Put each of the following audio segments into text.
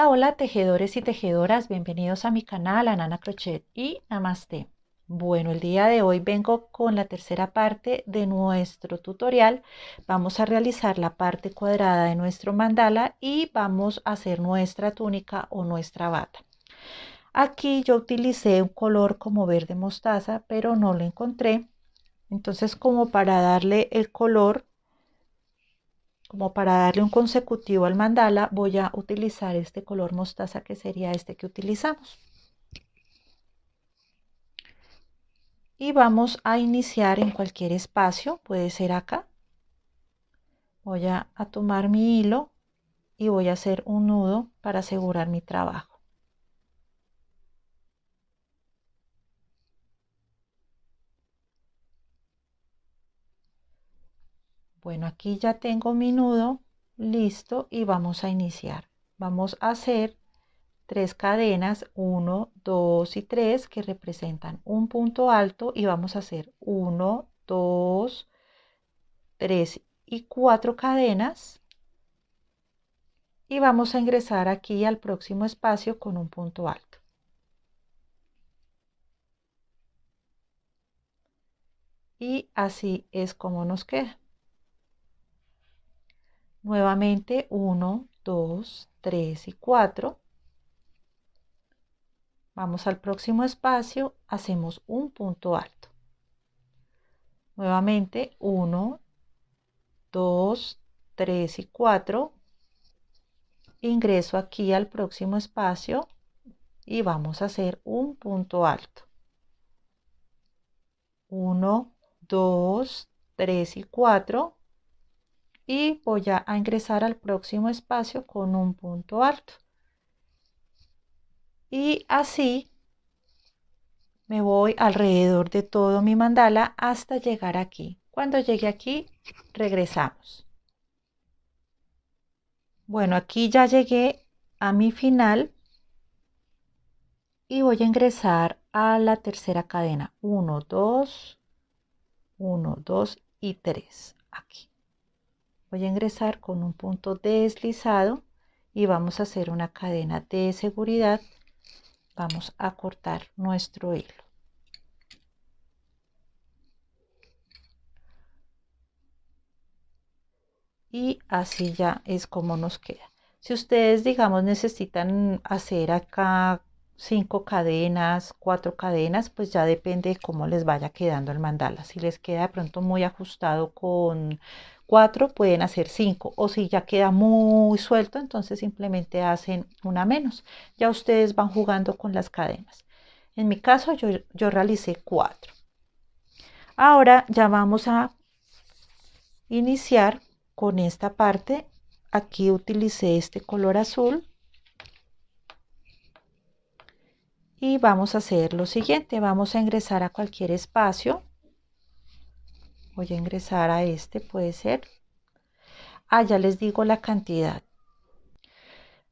Hola, hola tejedores y tejedoras, bienvenidos a mi canal Anana Crochet y Namaste. Bueno, el día de hoy vengo con la tercera parte de nuestro tutorial. Vamos a realizar la parte cuadrada de nuestro mandala y vamos a hacer nuestra túnica o nuestra bata. Aquí yo utilicé un color como verde mostaza, pero no lo encontré. Entonces, como para darle el color, como para darle un consecutivo al mandala, voy a utilizar este color mostaza, que sería este que utilizamos. Y vamos a iniciar en cualquier espacio, puede ser acá. Voy a tomar mi hilo y voy a hacer un nudo para asegurar mi trabajo. Bueno, aquí ya tengo mi nudo listo y vamos a iniciar. Vamos a hacer 3 cadenas, 1, 2 y 3, que representan un punto alto, y vamos a hacer 1, 2, 3 y 4 cadenas, y vamos a ingresar aquí al próximo espacio con un punto alto. Y así es como nos queda. Nuevamente 1, 2, 3 y 4. Vamos al próximo espacio, hacemos un punto alto. Nuevamente 1, 2, 3 y 4. Ingreso aquí al próximo espacio y vamos a hacer un punto alto. 1, 2, 3 y 4. Y voy a ingresar al próximo espacio con un punto alto. Y así me voy alrededor de todo mi mandala hasta llegar aquí. Cuando llegue aquí, regresamos. Bueno, aquí ya llegué a mi final y voy a ingresar a la tercera cadena. 1, 2, 1, 2 y 3. Aquí. Voy a ingresar con un punto deslizado y vamos a hacer una cadena de seguridad. Vamos a cortar nuestro hilo. Y así ya es como nos queda. Si ustedes, digamos, necesitan hacer acá 5 cadenas, 4 cadenas, pues ya depende de cómo les vaya quedando el mandala. Si les queda de pronto muy ajustado con 4, pueden hacer 5, o si ya queda muy suelto, entonces simplemente hacen una menos. Ya ustedes van jugando con las cadenas. En mi caso yo realicé 4. Ahora ya vamos a iniciar con esta parte. Aquí utilicé este color azul y vamos a hacer lo siguiente. Vamos a ingresar a cualquier espacio. Voy a ingresar a este, puede ser. Ya les digo la cantidad.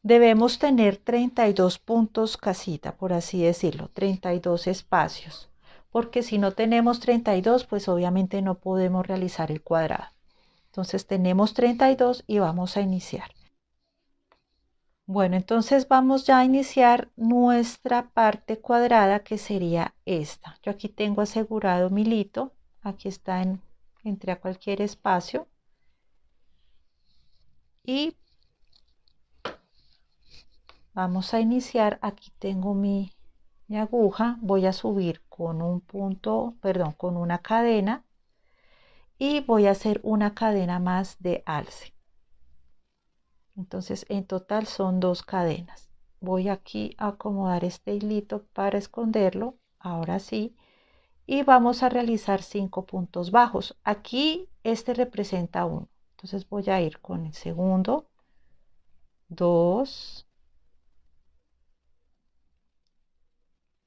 Debemos tener 32 puntos casita, por así decirlo, 32 espacios, porque si no tenemos 32, pues obviamente no podemos realizar el cuadrado. Entonces tenemos 32 y vamos a iniciar. Bueno, entonces vamos ya a iniciar nuestra parte cuadrada, que sería esta. Yo aquí tengo asegurado mi hilito. Aquí está, entré a cualquier espacio y vamos a iniciar. Aquí tengo mi aguja. Voy a subir con un punto, perdón, con una cadena, y voy a hacer una cadena más de alce. Entonces en total son 2 cadenas. Voy aquí a acomodar este hilito para esconderlo. Ahora sí. Y vamos a realizar 5 puntos bajos. Aquí este representa 1. Entonces voy a ir con el segundo, 2,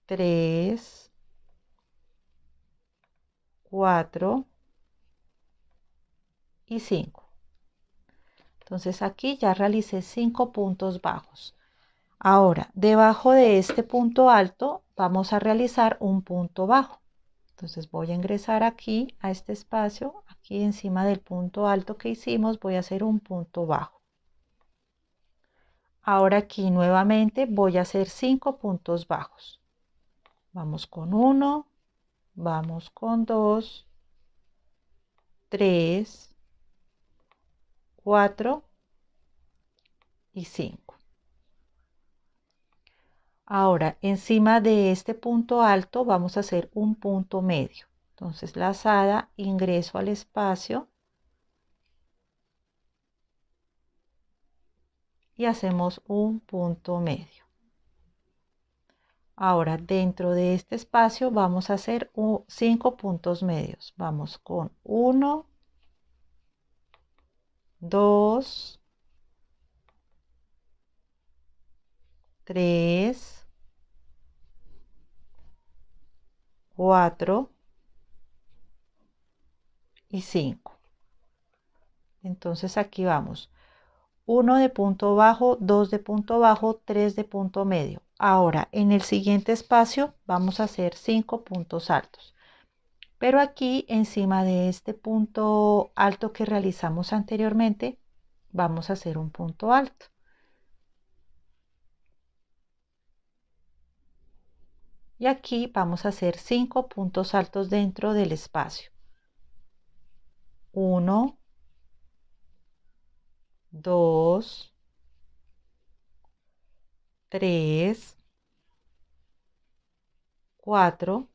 3, 4 y 5. Entonces aquí ya realicé 5 puntos bajos. Ahora, debajo de este punto alto vamos a realizar un punto bajo. Entonces voy a ingresar aquí a este espacio, aquí encima del punto alto que hicimos, voy a hacer un punto bajo. Ahora aquí nuevamente voy a hacer 5 puntos bajos. Vamos con 1, vamos con 2, 3, 4 y 5. Ahora encima de este punto alto vamos a hacer un punto medio. Entonces lazada, ingreso al espacio y hacemos un punto medio. Ahora dentro de este espacio vamos a hacer 5 puntos medios. Vamos con 1, 2, 3, 4 y 5. Entonces aquí vamos. 1 de punto bajo, 2 de punto bajo, 3 de punto medio. Ahora en el siguiente espacio vamos a hacer 5 puntos altos. Pero aquí encima de este punto alto que realizamos anteriormente, vamos a hacer un punto alto. Y aquí vamos a hacer 5 puntos altos dentro del espacio. 1, 2, 3, 4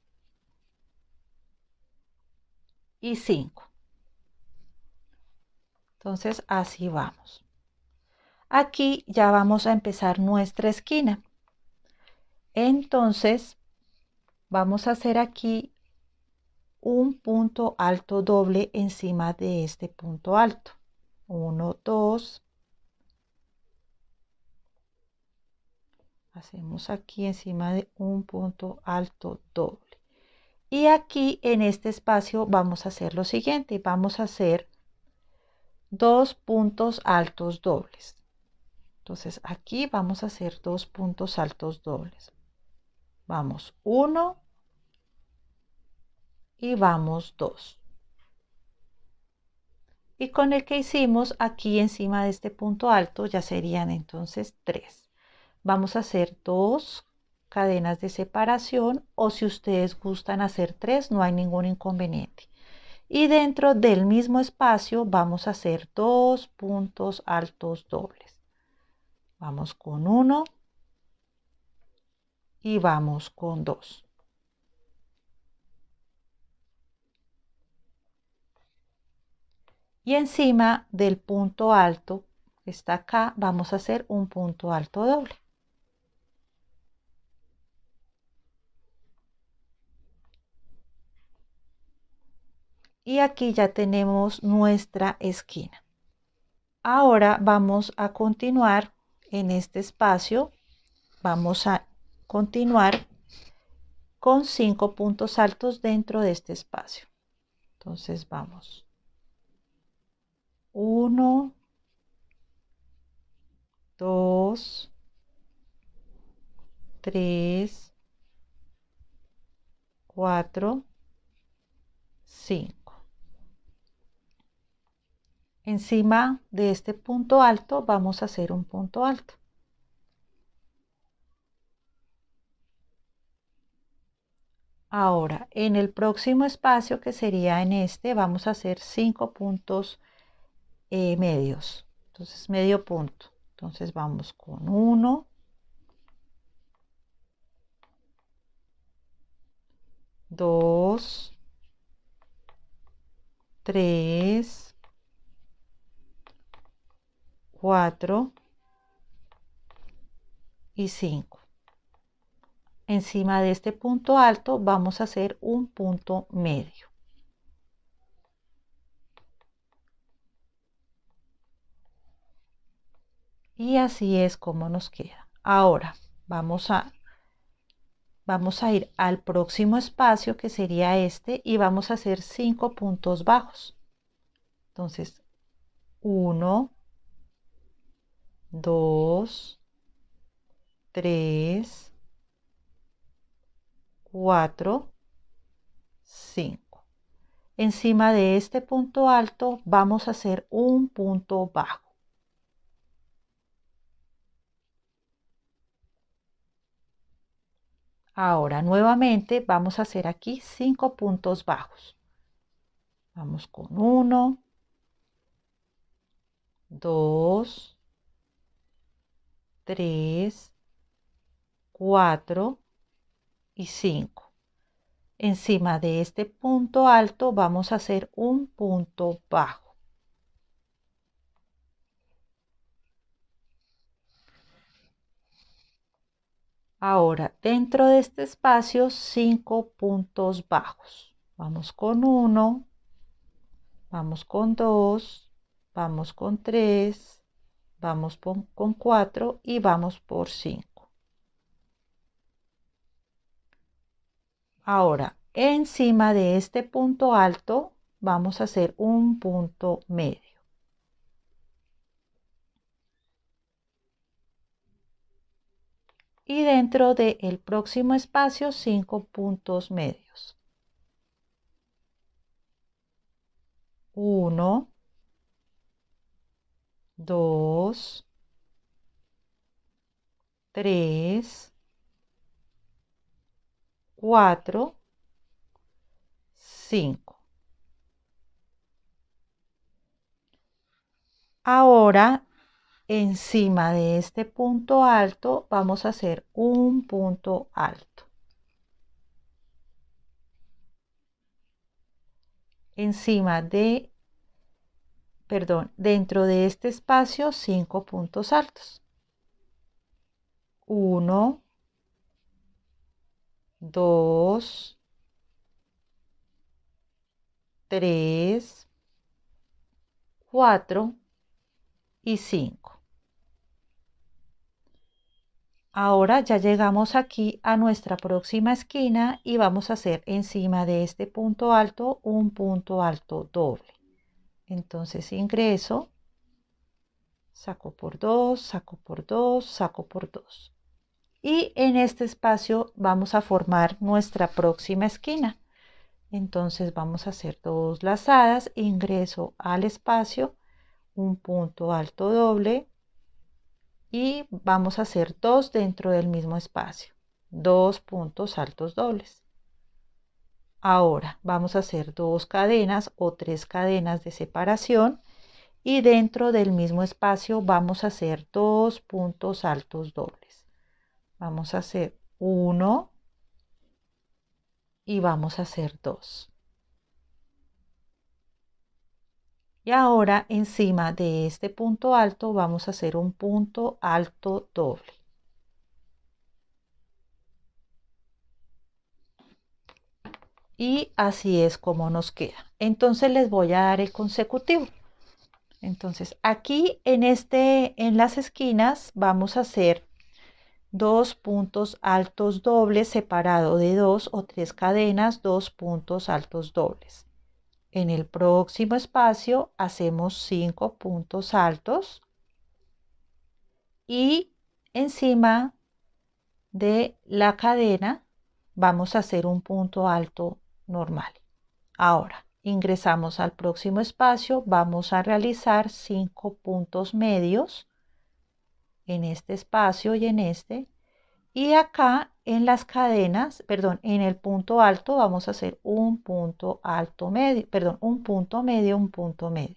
y 5. Entonces así vamos. Aquí ya vamos a empezar nuestra esquina. Entonces vamos a hacer aquí un punto alto doble encima de este punto alto. 1, 2. Hacemos aquí encima de un punto alto doble. Y aquí en este espacio vamos a hacer lo siguiente. Vamos a hacer 2 puntos altos dobles. Entonces aquí vamos a hacer 2 puntos altos dobles. Vamos 1 y vamos 2. Y con el que hicimos aquí encima de este punto alto ya serían entonces 3. Vamos a hacer 2 cadenas de separación, o si ustedes gustan hacer 3 no hay ningún inconveniente. Y dentro del mismo espacio vamos a hacer 2 puntos altos dobles. Vamos con 1 y vamos con 2. Y encima del punto alto que está acá vamos a hacer un punto alto doble. Y aquí ya tenemos nuestra esquina. Ahora vamos a continuar en este espacio. Vamos a continuar con 5 puntos altos dentro de este espacio. Entonces vamos. 1, 2, 3, 4, 5. Encima de este punto alto vamos a hacer un punto alto. Ahora, en el próximo espacio, que sería en este, vamos a hacer 5 puntos medios. Entonces, medio punto. Entonces, vamos con 1, 2, 3, 4 y 5. Encima de este punto alto vamos a hacer un punto medio. Y así es como nos queda. Ahora vamos a ir al próximo espacio, que sería este, y vamos a hacer 5 puntos bajos. Entonces 1, 2, 3, 4, 5. Encima de este punto alto vamos a hacer un punto bajo. Ahora nuevamente vamos a hacer aquí 5 puntos bajos. Vamos con 1, 2, 3, 4 y 5. Encima de este punto alto vamos a hacer un punto bajo. Ahora dentro de este espacio 5 puntos bajos. Vamos con 1, vamos con 2, vamos con 3, vamos con 4 y vamos por 5. Ahora encima de este punto alto vamos a hacer un punto medio. Y dentro del próximo espacio 5 puntos medios. 1, 2, 3, 4, 5. Ahora encima de este punto alto vamos a hacer un punto alto. Dentro de este espacio 5 puntos altos. 1, 2, 3, 4 y 5. Ahora ya llegamos aquí a nuestra próxima esquina y vamos a hacer encima de este punto alto un punto alto doble. Entonces ingreso, saco por 2, saco por 2, saco por 2. Y en este espacio vamos a formar nuestra próxima esquina. Entonces vamos a hacer 2 lazadas, ingreso al espacio, un punto alto doble y vamos a hacer 2 dentro del mismo espacio, 2 puntos altos dobles. Ahora vamos a hacer 2 cadenas o 3 cadenas de separación y dentro del mismo espacio vamos a hacer 2 puntos altos dobles. Vamos a hacer 1 y vamos a hacer 2. Y ahora encima de este punto alto vamos a hacer un punto alto doble. Y así es como nos queda. Entonces les voy a dar el consecutivo. Entonces aquí en las esquinas vamos a hacer 2 puntos altos dobles separado de 2 o 3 cadenas, 2 puntos altos dobles. En el próximo espacio hacemos 5 puntos altos y encima de la cadena vamos a hacer un punto alto normal. Ahora ingresamos al próximo espacio, vamos a realizar 5 puntos medios en este espacio y en este. Y acá en las cadenas, en el punto alto vamos a hacer un punto alto medio, un punto medio, un punto medio.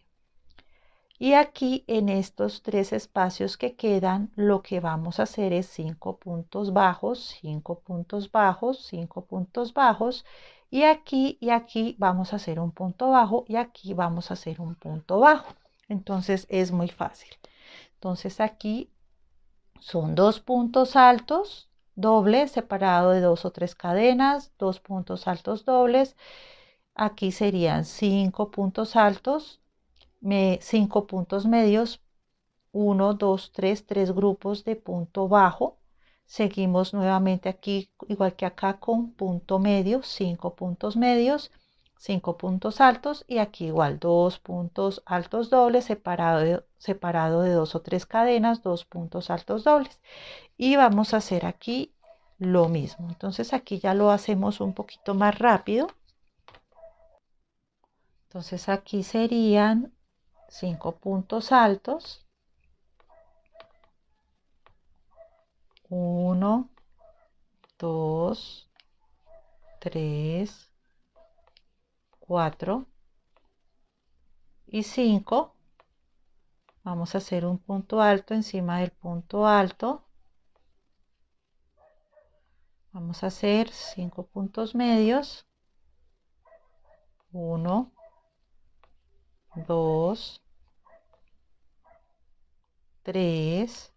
Y aquí en estos 3 espacios que quedan, lo que vamos a hacer es 5 puntos bajos, 5 puntos bajos, 5 puntos bajos. Y aquí vamos a hacer un punto bajo y aquí vamos a hacer un punto bajo. Entonces es muy fácil. Entonces aquí son 2 puntos altos dobles separado de 2 o 3 cadenas, 2 puntos altos dobles. Aquí serían 5 puntos altos, 5 puntos medios, 1, 2, 3 grupos de punto bajo. Seguimos nuevamente aquí, igual que acá, con punto medio, 5 puntos medios, 5 puntos altos y aquí igual 2 puntos altos dobles separado de 2 o 3 cadenas, 2 puntos altos dobles. Y vamos a hacer aquí lo mismo. Entonces aquí ya lo hacemos un poquito más rápido. Entonces aquí serían 5 puntos altos. 1, 2, 3, 4 y 5. Vamos a hacer un punto alto encima del punto alto. Vamos a hacer 5 puntos medios. 1, 2, 3,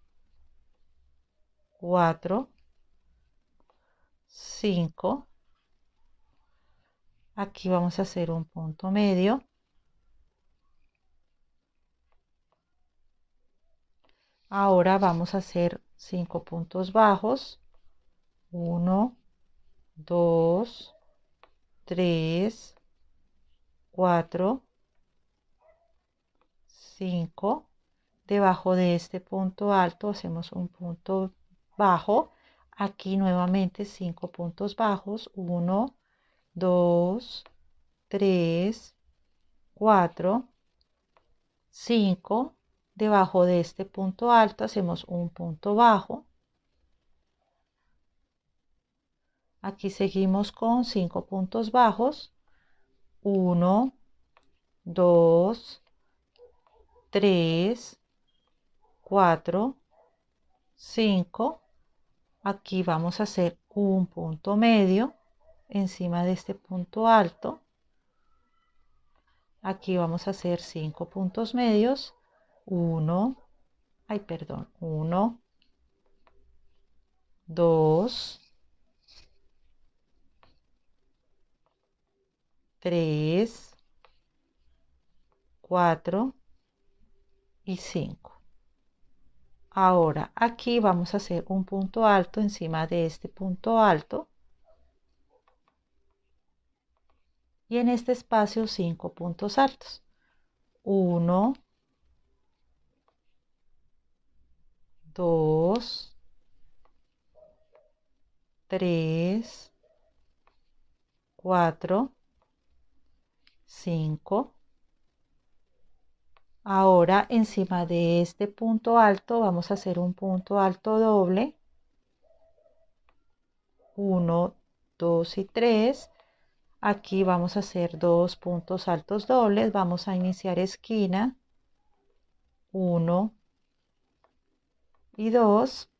4, 5. Aquí vamos a hacer un punto medio. Ahora vamos a hacer 5 puntos bajos. 1, 2, 3, 4, 5. Debajo de este punto alto hacemos un punto bajo. Aquí nuevamente 5 puntos bajos. 1, 2, 3, 4, 5. Debajo de este punto alto hacemos un punto bajo. Aquí seguimos con 5 puntos bajos. 1, 2, 3, 4, 5. Aquí vamos a hacer un punto medio encima de este punto alto. Aquí vamos a hacer 5 puntos medios. 1, 2, 3, 4 y 5. Ahora aquí vamos a hacer un punto alto encima de este punto alto. Y en este espacio 5 puntos altos. 1, 2, 3, 4, 5. Ahora encima de este punto alto vamos a hacer un punto alto doble. 1, 2 y 3. Aquí vamos a hacer 2 puntos altos dobles. Vamos a iniciar esquina. 1 y 2.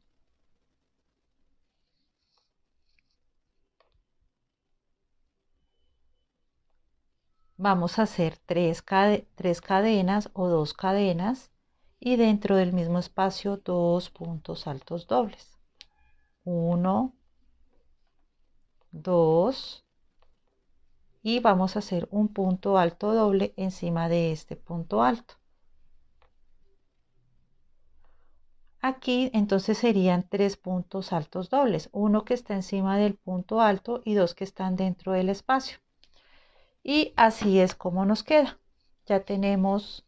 Vamos a hacer 3 cadenas o 2 cadenas y dentro del mismo espacio 2 puntos altos dobles. 1, 2 y vamos a hacer un punto alto doble encima de este punto alto. Aquí entonces serían 3 puntos altos dobles, uno que está encima del punto alto y 2 que están dentro del espacio. Y así es como nos queda. Ya tenemos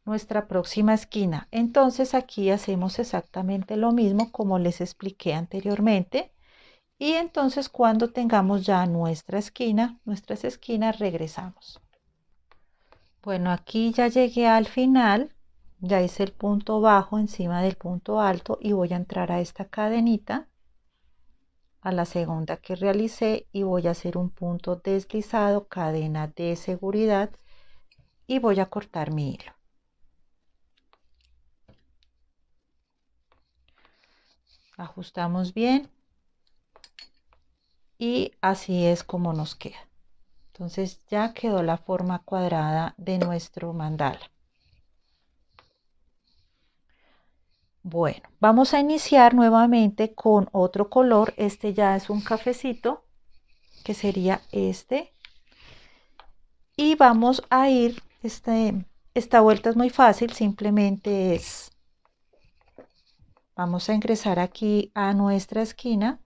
nuestra próxima esquina. Entonces aquí hacemos exactamente lo mismo como les expliqué anteriormente. Y entonces cuando tengamos ya nuestras esquinas, regresamos. Bueno, aquí ya llegué al final. Ya hice el punto bajo encima del punto alto y voy a entrar a esta cadenita, a la segunda que realicé, y voy a hacer un punto deslizado, cadena de seguridad, y voy a cortar mi hilo. Ajustamos bien y así es como nos queda. Entonces ya quedó la forma cuadrada de nuestro mandala. Bueno, vamos a iniciar nuevamente con otro color. Este ya es un cafecito, que sería este. Y vamos a ir, esta vuelta es muy fácil, simplemente vamos a ingresar aquí a nuestra esquina.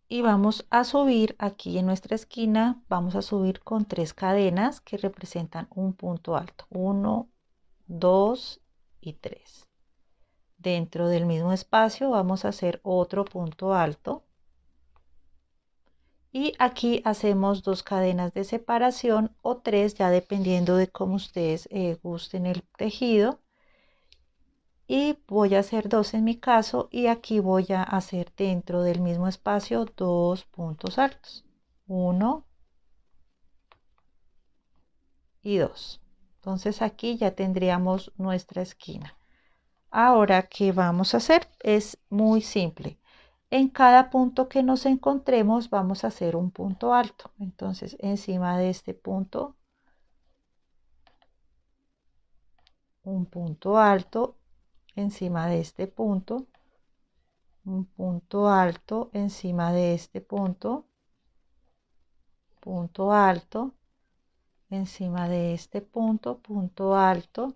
Y vamos a subir aquí en nuestra esquina, vamos a subir con 3 cadenas que representan un punto alto. 1, 2 y 3. Dentro del mismo espacio vamos a hacer otro punto alto y aquí hacemos 2 cadenas de separación o 3, ya dependiendo de cómo ustedes gusten el tejido, y voy a hacer 2 en mi caso, y aquí voy a hacer dentro del mismo espacio 2 puntos altos, 1 y 2. Entonces aquí ya tendríamos nuestra esquina. Ahora, ¿qué vamos a hacer? Es muy simple. En cada punto que nos encontremos vamos a hacer un punto alto. Entonces, encima de este punto, un punto alto, encima de este punto, un punto alto, encima de este punto, punto alto, encima de este punto, punto alto,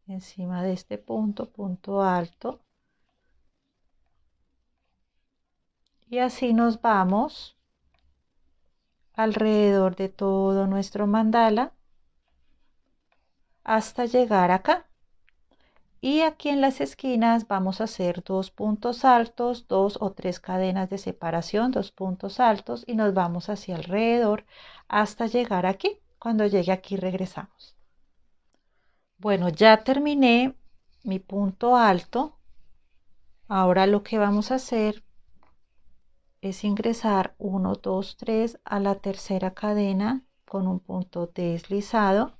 encima de este punto, punto alto. Y así nos vamos alrededor de todo nuestro mandala hasta llegar acá. Y aquí en las esquinas vamos a hacer 2 puntos altos, 2 o 3 cadenas de separación, 2 puntos altos, y nos vamos hacia alrededor hasta llegar aquí. Cuando llegue aquí regresamos. Bueno, ya terminé mi punto alto. Ahora lo que vamos a hacer es ingresar 1, 2, 3 a la tercera cadena con un punto deslizado,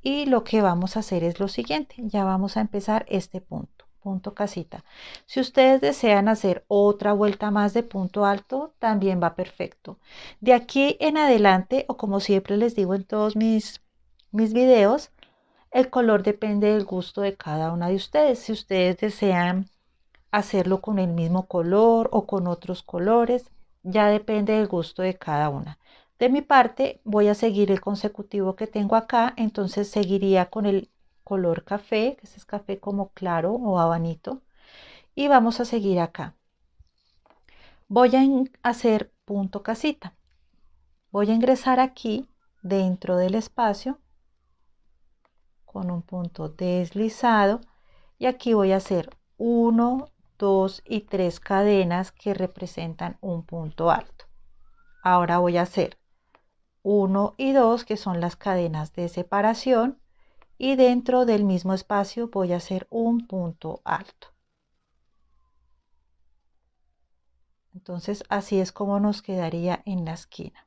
y lo que vamos a hacer es lo siguiente. Ya vamos a empezar este punto casita. Si ustedes desean hacer otra vuelta más de punto alto, también va perfecto. De aquí en adelante, o como siempre les digo en todos mis videos, el color depende del gusto de cada una de ustedes. Si ustedes desean hacerlo con el mismo color o con otros colores, ya depende del gusto de cada una. De mi parte voy a seguir el consecutivo que tengo acá, entonces seguiría con el color café, que es café como claro o habanito, y vamos a seguir acá. Voy a hacer punto casita. Voy a ingresar aquí dentro del espacio con un punto deslizado, y aquí voy a hacer 1, 2 y 3 cadenas que representan un punto alto. Ahora voy a hacer 1 y 2, que son las cadenas de separación, y dentro del mismo espacio voy a hacer un punto alto. Entonces así es como nos quedaría en la esquina.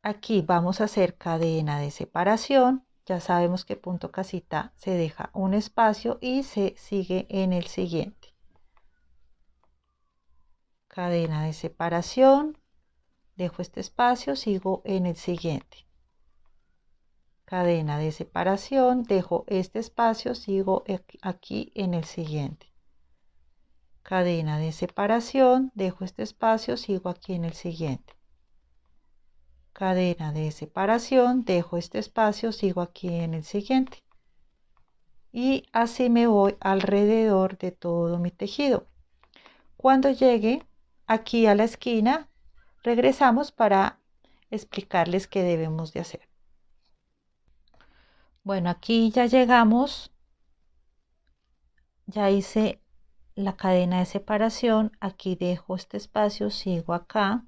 Aquí vamos a hacer cadena de separación. Ya sabemos que punto casita se deja un espacio y se sigue en el siguiente. Cadena de separación, dejo este espacio, sigo en el siguiente. Cadena de separación, dejo este espacio, sigo aquí en el siguiente. Cadena de separación, dejo este espacio, sigo aquí en el siguiente. Cadena de separación, dejo este espacio, sigo aquí en el siguiente. Y así me voy alrededor de todo mi tejido. Cuando llegue aquí a la esquina, regresamos para explicarles qué debemos de hacer. Bueno, aquí ya llegamos, ya hice la cadena de separación, aquí dejo este espacio, sigo acá,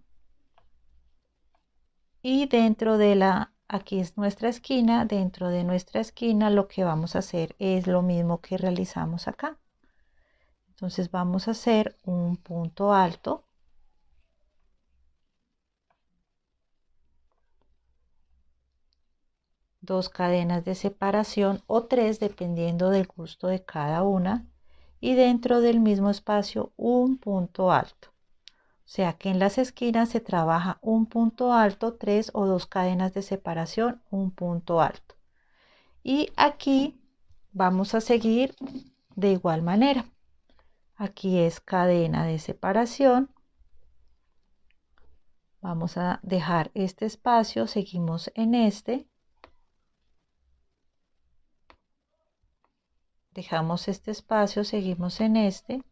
y dentro de aquí es nuestra esquina, dentro de nuestra esquina lo que vamos a hacer es lo mismo que realizamos acá. Entonces vamos a hacer un punto alto, dos cadenas de separación o 3 dependiendo del gusto de cada una, y dentro del mismo espacio un punto alto. O sea que en las esquinas se trabaja un punto alto, 3 o 2 cadenas de separación, un punto alto. Y aquí vamos a seguir de igual manera. Aquí es cadena de separación. Vamos a dejar este espacio, seguimos en este. Dejamos este espacio, seguimos en este.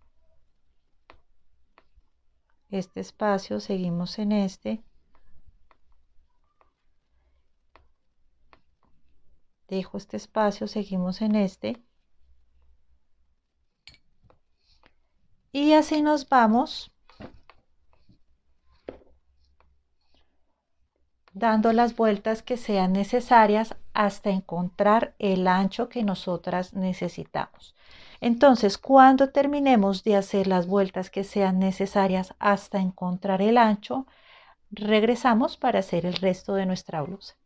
Este espacio, seguimos en este. Dejo este espacio, seguimos en este. Y así nos vamos dando las vueltas que sean necesarias hasta encontrar el ancho que nosotras necesitamos. Entonces, cuando terminemos de hacer las vueltas que sean necesarias hasta encontrar el ancho, regresamos para hacer el resto de nuestra blusa.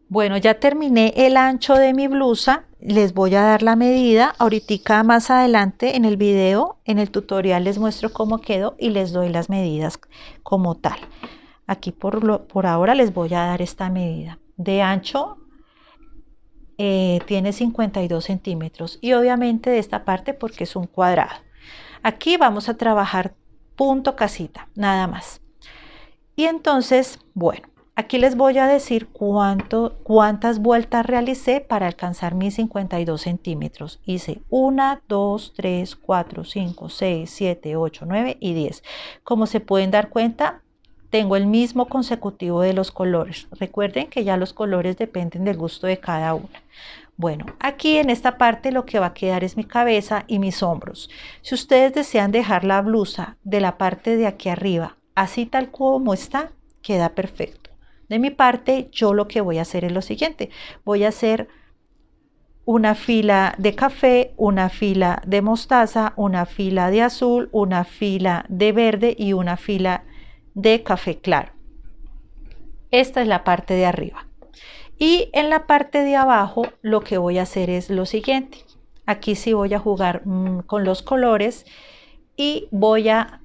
Bueno, ya terminé el ancho de mi blusa, les voy a dar la medida. Ahorita más adelante en el video, en el tutorial les muestro cómo quedó y les doy las medidas como tal. Aquí por ahora les voy a dar esta medida. De ancho tiene 52 centímetros y obviamente de esta parte porque es un cuadrado. Aquí vamos a trabajar punto casita, nada más. Y entonces, bueno, aquí les voy a decir cuántas vueltas realicé para alcanzar mis 52 centímetros. Hice 1, 2, 3, 4, 5, 6, 7, 8, 9 y 10. Como se pueden dar cuenta, tengo el mismo consecutivo de los colores. Recuerden que ya los colores dependen del gusto de cada una. Bueno, aquí en esta parte lo que va a quedar es mi cabeza y mis hombros. Si ustedes desean dejar la blusa de la parte de aquí arriba así tal como está, queda perfecto. De mi parte, yo lo que voy a hacer es lo siguiente. Voy a hacer una fila de café, una fila de mostaza, una fila de azul, una fila de verde y una fila de café claro. Esta es la parte de arriba. Y en la parte de abajo lo que voy a hacer es lo siguiente. Aquí sí voy a jugar con los colores y voy a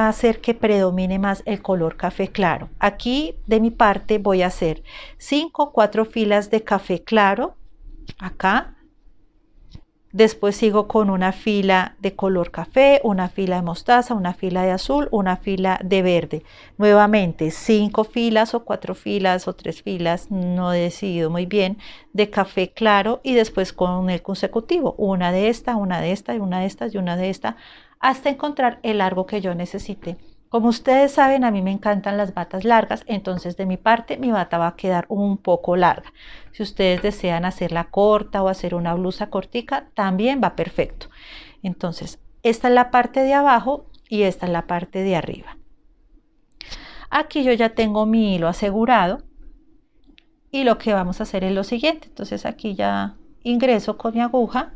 hacer que predomine más el color café claro. Aquí de mi parte voy a hacer 4 filas de café claro acá. Después sigo con una fila de color café, una fila de mostaza, una fila de azul, una fila de verde. Nuevamente 5 filas o 4 filas o 3 filas, no he decidido muy bien, de café claro y después con el consecutivo, una de esta, una de esta y una de estas y una de esta, hasta encontrar el largo que yo necesite. Como ustedes saben, a mí me encantan las batas largas, entonces de mi parte mi bata va a quedar un poco larga. Si ustedes desean hacerla corta o hacer una blusa cortica, también va perfecto. Entonces, esta es la parte de abajo y esta es la parte de arriba. Aquí yo ya tengo mi hilo asegurado y lo que vamos a hacer es lo siguiente. Entonces aquí ya ingreso con mi aguja.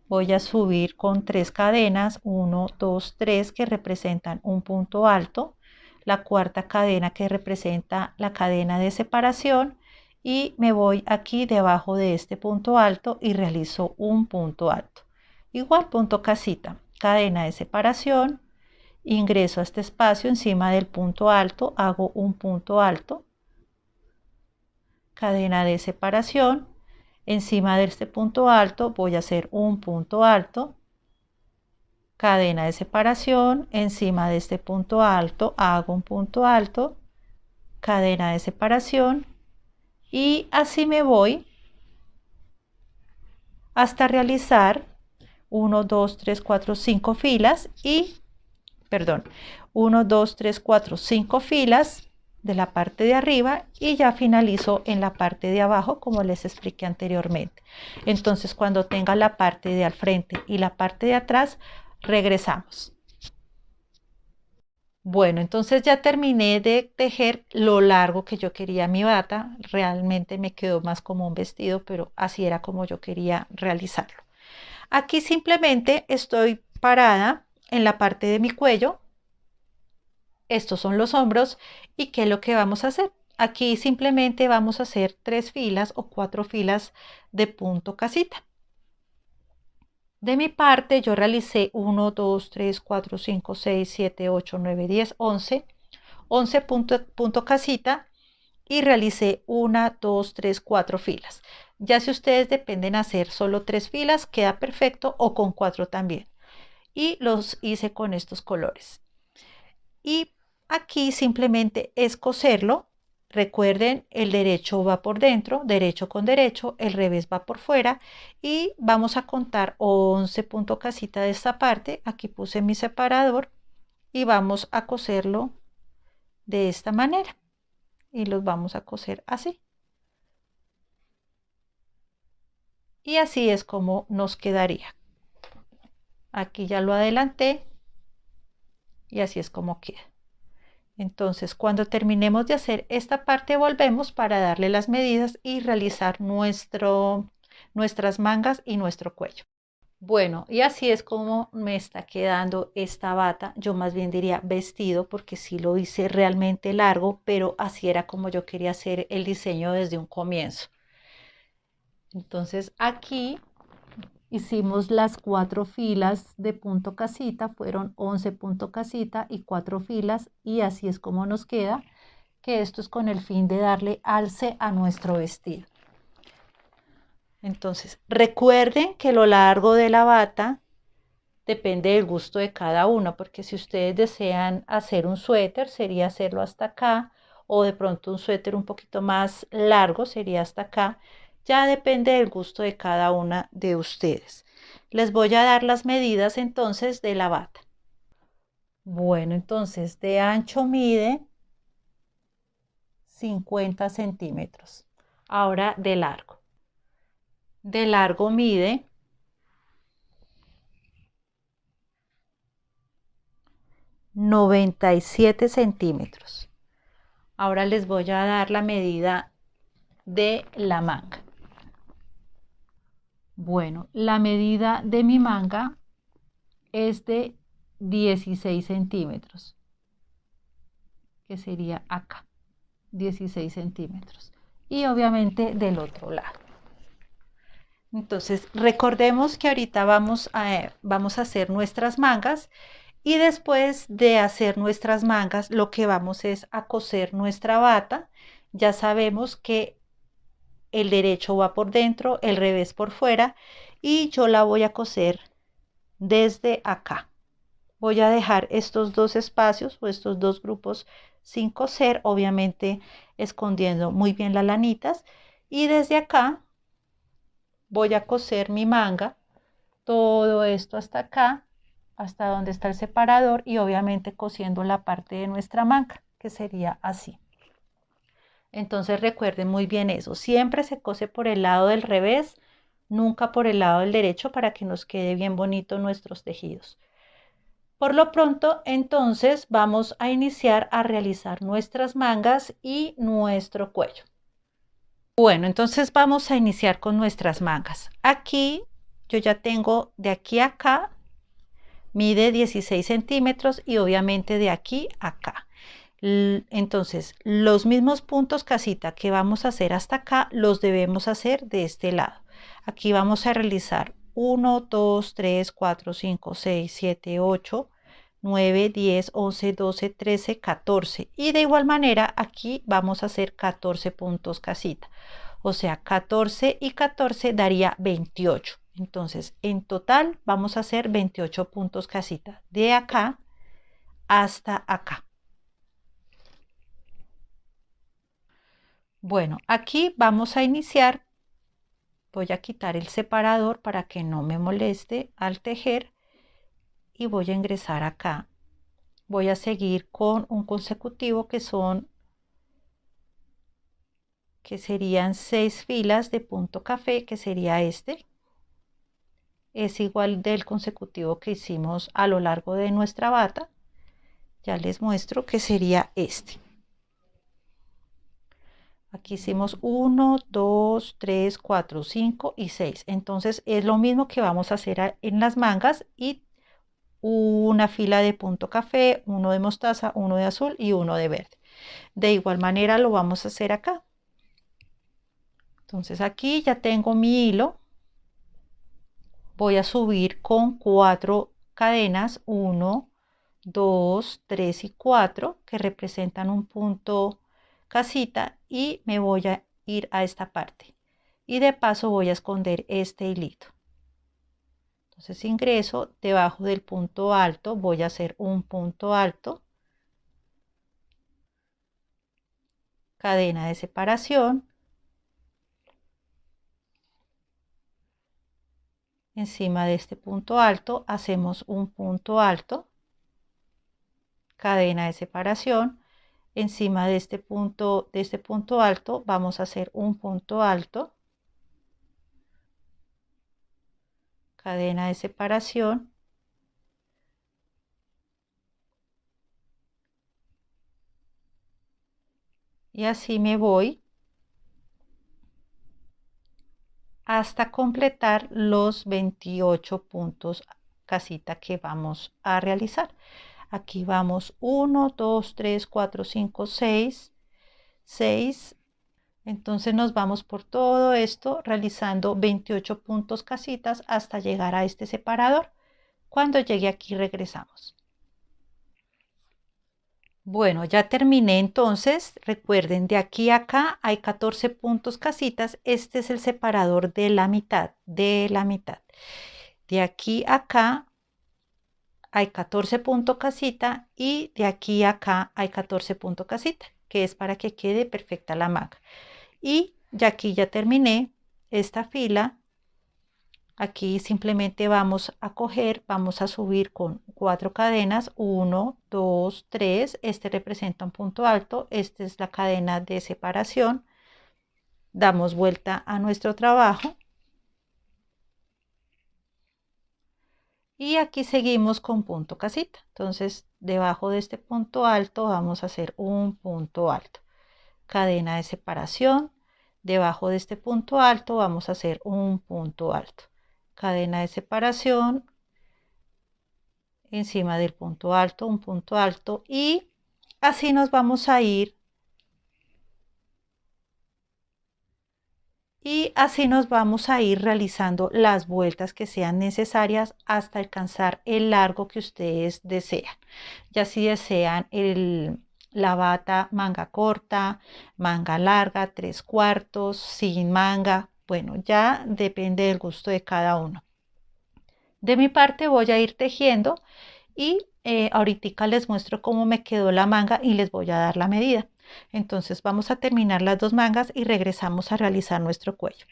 Voy a subir con 3 cadenas, 1, 2, 3 que representan un punto alto, la cuarta cadena que representa la cadena de separación y me voy aquí debajo de este punto alto y realizo un punto alto. Igual punto casita, cadena de separación, ingreso a este espacio encima del punto alto, hago un punto alto, cadena de separación, encima de este punto alto voy a hacer un punto alto, cadena de separación, encima de este punto alto hago un punto alto, cadena de separación y así me voy hasta realizar 1, 2, 3, 4, 5 filas y, perdón, 1, 2, 3, 4, 5 filas de la parte de arriba y ya finalizo en la parte de abajo como les expliqué anteriormente. Entonces cuando tenga la parte de al frente y la parte de atrás, regresamos. Bueno, entonces ya terminé de tejer lo largo que yo quería mi bata. Realmente me quedó más como un vestido, pero así era como yo quería realizarlo. Aquí simplemente estoy parada en la parte de mi cuello. Estos son los hombros. ¿Y qué es lo que vamos a hacer? Aquí simplemente vamos a hacer 3 filas o 4 filas de punto casita. De mi parte yo realicé 1, 2, 3, 4, 5, 6, 7, 8, 9, 10, 11. 11 punto casita y realicé 1, 2, 3, 4 filas. Ya si ustedes dependen hacer solo 3 filas, queda perfecto o con 4 también. Y los hice con estos colores. Y aquí simplemente es coserlo. Recuerden, el derecho va por dentro, derecho con derecho, el revés va por fuera y vamos a contar 11 punto casita de esta parte. Aquí puse mi separador y vamos a coserlo de esta manera y los vamos a coser así. Y así es como nos quedaría. Aquí ya lo adelanté y así es como queda. Entonces, cuando terminemos de hacer esta parte, volvemos para darle las medidas y realizar nuestras mangas y nuestro cuello. Bueno, y así es como me está quedando esta bata. Yo más bien diría vestido porque sí lo hice realmente largo, pero así era como yo quería hacer el diseño desde un comienzo. Entonces aquí hicimos las 4 filas de punto casita, fueron 11 punto casita y 4 filas, y así es como nos queda, que esto es con el fin de darle alce a nuestro vestido. Entonces, recuerden que lo largo de la bata depende del gusto de cada uno, porque si ustedes desean hacer un suéter, sería hacerlo hasta acá, o de pronto un suéter un poquito más largo, sería hasta acá. Ya depende del gusto de cada una de ustedes. Les voy a dar las medidas entonces de la bata. Bueno, entonces de ancho mide 50 centímetros. Ahora de largo. De largo mide 97 centímetros. Ahora les voy a dar la medida de la manga. Bueno, la medida de mi manga es de 16 centímetros, que sería acá, 16 centímetros. Y obviamente del otro lado. Entonces, recordemos que ahorita vamos a hacer nuestras mangas, y después de hacer nuestras mangas, lo que vamos es a coser nuestra bata. Ya sabemos que el derecho va por dentro, el revés por fuera, y yo la voy a coser desde acá. Voy a dejar estos dos espacios o estos dos grupos sin coser, obviamente escondiendo muy bien las lanitas, y desde acá voy a coser mi manga, todo esto hasta acá, hasta donde está el separador, y obviamente cosiendo la parte de nuestra manga, que sería así. Entonces recuerden muy bien eso, siempre se cose por el lado del revés, nunca por el lado del derecho, para que nos quede bien bonito nuestros tejidos. Por lo pronto, entonces vamos a iniciar a realizar nuestras mangas y nuestro cuello. Bueno, entonces vamos a iniciar con nuestras mangas. Aquí yo ya tengo de aquí a acá, mide 16 centímetros, y obviamente de aquí a acá. Entonces, los mismos puntos casita que vamos a hacer hasta acá, los debemos hacer de este lado. Aquí vamos a realizar 1, 2, 3, 4, 5, 6, 7, 8, 9, 10, 11, 12, 13, 14. Y de igual manera, aquí vamos a hacer 14 puntos casita. O sea, 14 y 14 daría 28. Entonces, en total vamos a hacer 28 puntos casita, de acá hasta acá. Bueno, aquí vamos a iniciar. Voy a quitar el separador para que no me moleste al tejer, y voy a ingresar acá. Voy a seguir con un consecutivo que serían 6 filas de punto café, que sería este. Es igual del consecutivo que hicimos a lo largo de nuestra bata. Ya les muestro que sería este. Aquí hicimos 1, 2, 3, 4, 5 y 6. Entonces es lo mismo que vamos a hacer en las mangas, y una fila de punto café, uno de mostaza, uno de azul y uno de verde. De igual manera lo vamos a hacer acá. Entonces aquí ya tengo mi hilo. Voy a subir con 4 cadenas, 1, 2, 3 y 4, que representan un punto casita, y me voy a ir a esta parte, y de paso voy a esconder este hilito. Entonces ingreso debajo del punto alto, voy a hacer un punto alto, cadena de separación, encima de este punto alto hacemos un punto alto, cadena de separación, encima de este punto alto vamos a hacer un punto alto, cadena de separación, y así me voy hasta completar los 28 puntos casita que vamos a realizar. Aquí vamos 1, 2, 3, 4, 5, 6, 6. Entonces nos vamos por todo esto realizando 28 puntos casitas hasta llegar a este separador. Cuando llegue aquí regresamos. Bueno, ya terminé entonces. Recuerden, de aquí a acá hay 14 puntos casitas. Este es el separador de la mitad, De aquí a acá hay 14 puntos casita y de aquí a acá hay 14 puntos casita, que es para que quede perfecta la manga. Y ya aquí ya terminé esta fila. Aquí simplemente vamos a coger, vamos a subir con 4 cadenas, 1, 2, 3, este representa un punto alto, esta es la cadena de separación, damos vuelta a nuestro trabajo y aquí seguimos con punto casita. Entonces debajo de este punto alto vamos a hacer un punto alto, cadena de separación, debajo de este punto alto vamos a hacer un punto alto, cadena de separación, encima del punto alto, un punto alto, y así nos vamos a ir. Y así nos vamos a ir realizando las vueltas que sean necesarias hasta alcanzar el largo que ustedes desean. Ya si desean la bata manga corta, manga larga, 3/4, sin manga, bueno, ya depende del gusto de cada uno. De mi parte voy a ir tejiendo y ahorita les muestro cómo me quedó la manga y les voy a dar la medida. Entonces vamos a terminar las 2 mangas y regresamos a realizar nuestro cuello.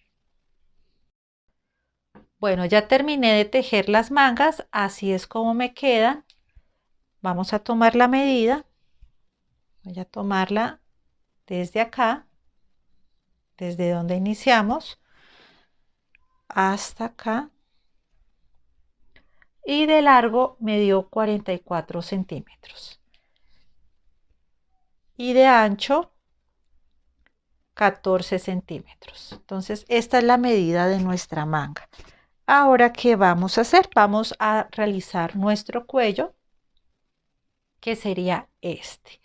Bueno, ya terminé de tejer las mangas, así es como me quedan. Vamos a tomar la medida. Voy a tomarla desde acá, desde donde iniciamos, hasta acá. Y de largo me dio 44 centímetros. Y de ancho 14 centímetros. Entonces esta es la medida de nuestra manga. Ahora, ¿qué vamos a hacer? Vamos a realizar nuestro cuello, que sería este.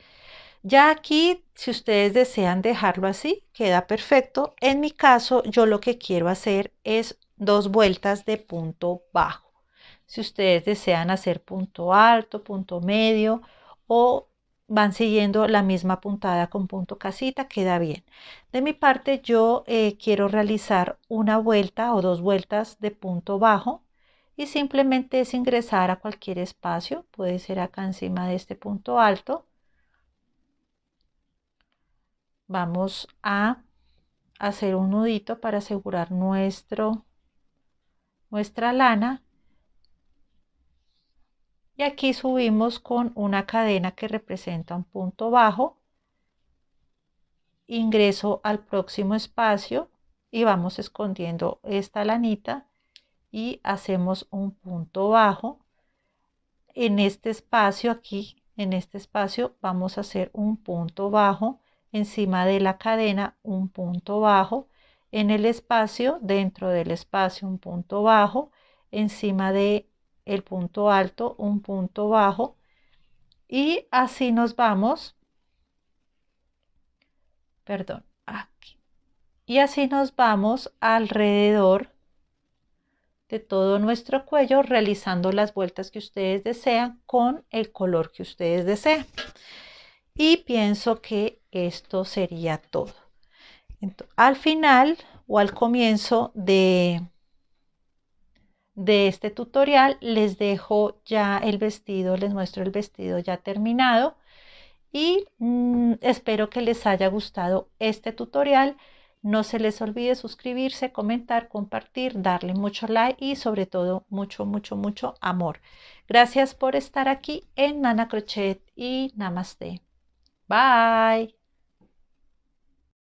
Ya aquí, si ustedes desean dejarlo así, queda perfecto. En mi caso, yo lo que quiero hacer es 2 vueltas de punto bajo. Si ustedes desean hacer punto alto, punto medio o van siguiendo la misma puntada con punto casita, queda bien. De mi parte, yo quiero realizar una vuelta o 2 vueltas de punto bajo y simplemente es ingresar a cualquier espacio, puede ser acá encima de este punto alto. Vamos a hacer un nudito para asegurar nuestra lana. Y aquí subimos con una cadena que representa un punto bajo. Ingreso al próximo espacio y vamos escondiendo esta lanita y hacemos un punto bajo. En este espacio aquí, en este espacio vamos a hacer un punto bajo. Encima de la cadena un punto bajo. En el espacio, dentro del espacio, un punto bajo. Encima de el punto alto, un punto bajo. Y así nos vamos, perdón, aquí. Y así nos vamos alrededor de todo nuestro cuello, realizando las vueltas que ustedes desean con el color que ustedes desean. Y pienso que esto sería todo. Entonces, al final o al comienzo de este tutorial les dejo ya el vestido, les muestro el vestido ya terminado. Y espero que les haya gustado este tutorial. No se les olvide suscribirse, comentar, compartir, darle mucho like y sobre todo mucho, mucho, mucho amor. Gracias por estar aquí en Nana Crochet y Namaste. Bye.